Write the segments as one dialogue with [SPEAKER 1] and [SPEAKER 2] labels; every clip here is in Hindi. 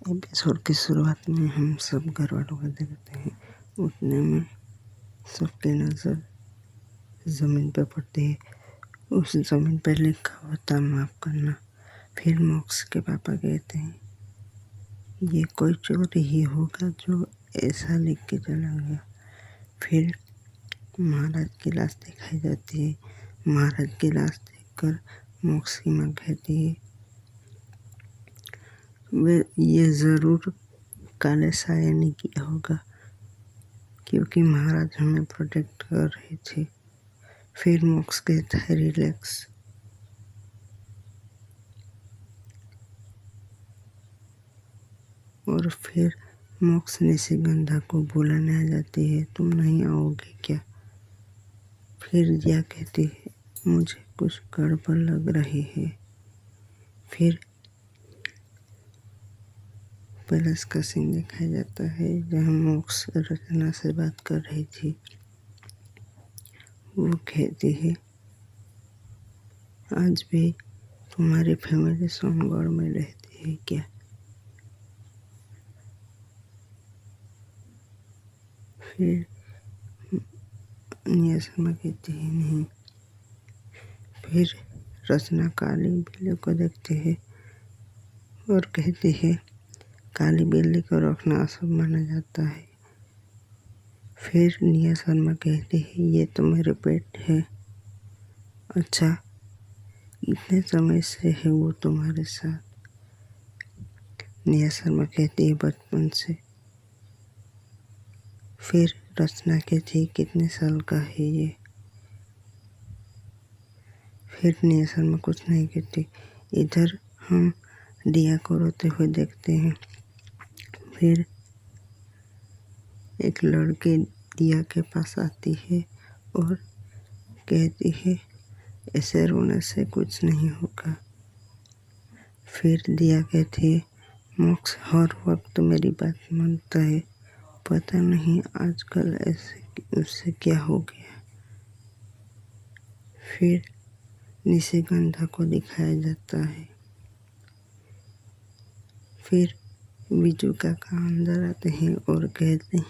[SPEAKER 1] एपिसोड की शुरुआत में हम सब घर वालों को देखते हैं। उठने में सबकी नज़र ज़मीन पर पड़ती है। उस ज़मीन पर लिखा होता माफ़ करना। फिर मोक्स के पापा कहते हैं ये कोई चोर ही होगा जो ऐसा लिख के चला गया। फिर महाराज की लाश दिखाई जाती है। महाराज की लाश देखकर मोक्स की माँ कहती है वे ये ज़रूर काले साये ने किया होगा क्योंकि महाराज हमें प्रोटेक्ट कर रहे थे। फिर मोक्स कहता है रिलैक्स। और फिर मोक्स निशिगंधा को बुलाने आ जाती है, तुम नहीं आओगे क्या? फिर दिया कहती है मुझे कुछ गड़बड़ लग रही है। फिर पैलेस का सीन दिखाया जाता है जहाँ मोक्स रचना से बात कर रही थी। वो कहती है आज भी तुम्हारी फैमिली सोनगढ़ में रहती है क्या? फिर निया शर्मा कहती है नहीं। फिर रचना काली बिल्ली को देखती है और कहती है काली बिल्ली को रखना अशुभ माना जाता है। फिर निया शर्मा कहती है ये तो मेरे पेट है। अच्छा इतने समय से है वो तुम्हारे साथ? निया शर्मा कहती है बचपन से। फिर रचना कहती है कितने साल का है ये? फिर निया शर्मा कुछ नहीं कहती। इधर हम दिया को रोते हुए देखते हैं। फिर एक लड़की दिया के पास आती है और कहती है ऐसे रोने से कुछ नहीं होगा। फिर दिया कहती है मोक्स हर वक्त मेरी बात मानता है, पता नहीं आजकल ऐसे उससे क्या हो गया। फिर निशिगंधा को दिखाया जाता है। फिर बिजू काका अंदर आते हैं और कहते हैं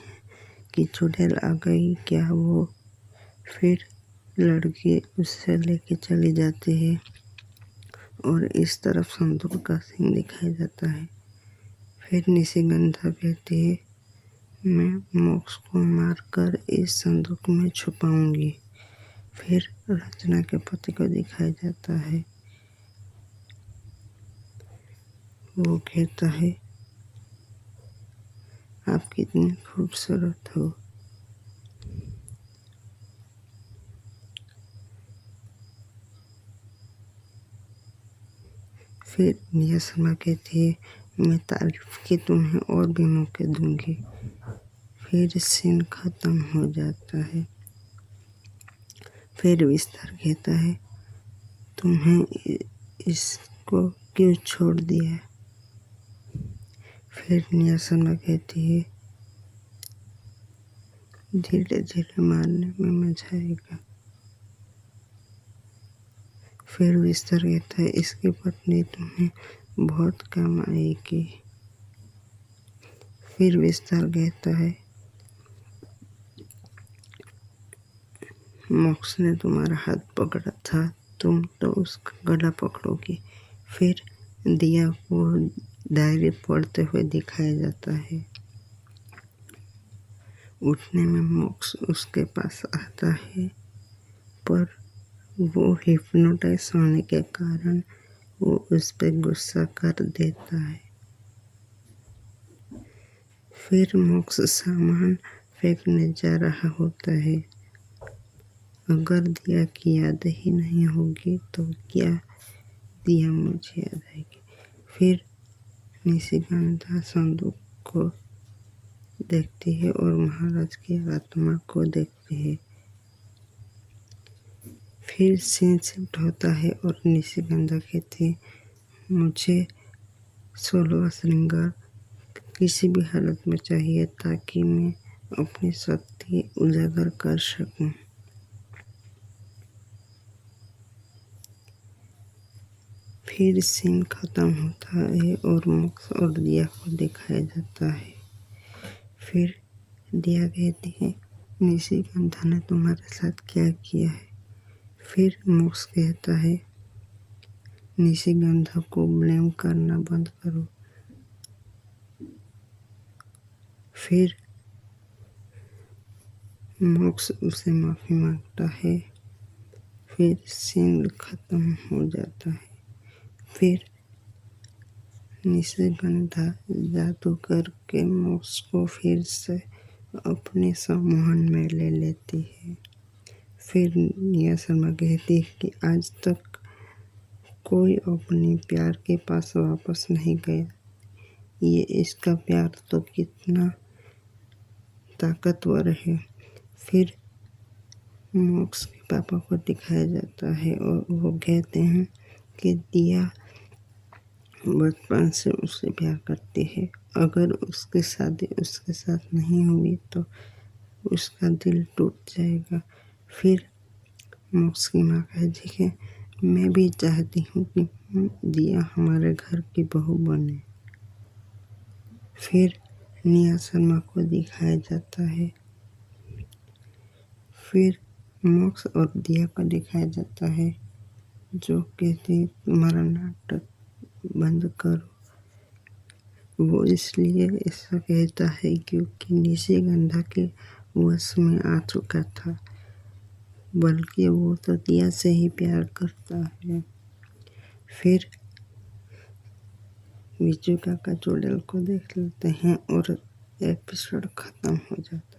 [SPEAKER 1] कि चुड़ैल आ गई क्या वो? फिर लड़की उससे लेके चली जाती है और इस तरफ संदूक का सीन दिखाया जाता है। फिर निशिगंधा कहती है मैं मोक्स को मारकर इस संदूक में छुपाऊंगी। फिर रचना के पति को दिखाया जाता है। वो कहता है आप कितनी खूबसूरत हो। फिर निया शर्मा कहती है मैं तारीफ की तुम्हें और भी मौके दूंगी। फिर सीन खत्म हो जाता है। फिर विस्तार कहता है तुम्हें इसको क्यों छोड़ दिया? फिर निया शर्मा कहती है धीरे धीरे मारने में मजा आएगा। फिर विस्तार कहता है इसकी पत्नी तुम्हें बहुत काम आएगी। फिर विस्तार कहता है मोक्स ने तुम्हारा हाथ पकड़ा था, तुम तो उसका गला पकड़ोगी। फिर दिया को डायरी पढ़ते हुए दिखाया जाता है। उठने में मोक्स उसके पास आता है पर वो हिप्नोटाइज होने के कारण वो उस पर गुस्सा कर देता है। फिर मोक्स सामान फेंकने जा रहा होता है। अगर दिया की याद ही नहीं होगी तो क्या दिया मुझे याद आएगी। फिर निशिगंधा संदूक को देखती है और महाराज की आत्मा को देखती है। फिर सीन शिफ्ट होता है और निशिगंधा कहती है मुझे 16वां श्रृंगार किसी भी हालत में चाहिए ताकि मैं अपनी शक्ति उजागर कर सकूं। फिर सीन खत्म होता है और मोक्ष और दिया को दिखाया जाता है। फिर दिया कहती है, निशिगंधा ने तुम्हारे साथ क्या किया है? फिर मोक्ष कहता है, निशिगंधा को ब्लेम करना बंद करो। फिर मोक्ष उसे माफ़ी मांगता है। फिर सीन खत्म हो जाता है। फिर निशिगंधा जादू करके मोक्ष को फिर से अपने सम्मोहन में ले लेती है। फिर निया शर्मा कहती है कि आज तक कोई अपने प्यार के पास वापस नहीं गया। ये इसका प्यार तो कितना ताकतवर है। फिर मोक्ष के पापा को दिखाया जाता है और वो कहते हैं कि दिया बचपन से उससे प्यार करती है। अगर उसकी शादी उसके साथ नहीं हुई तो उसका दिल टूट जाएगा। फिर मोक्ष की माँ कहती है, मैं भी चाहती हूँ कि दिया हमारे घर की बहू बने। फिर निया शर्मा को दिखाया जाता है। फिर मोक्ष और दिया को दिखाया जाता है, जो कहती है तुम्हारा नाटक बंद करो। वो इसलिए ऐसा कहता है क्योंकि निशिगंधा के वश में आ चुका था, बल्कि वो तो दिया से ही प्यार करता है। फिर विजू काका चुड़ैल को देख लेते हैं और एपिसोड खत्म हो जाता है।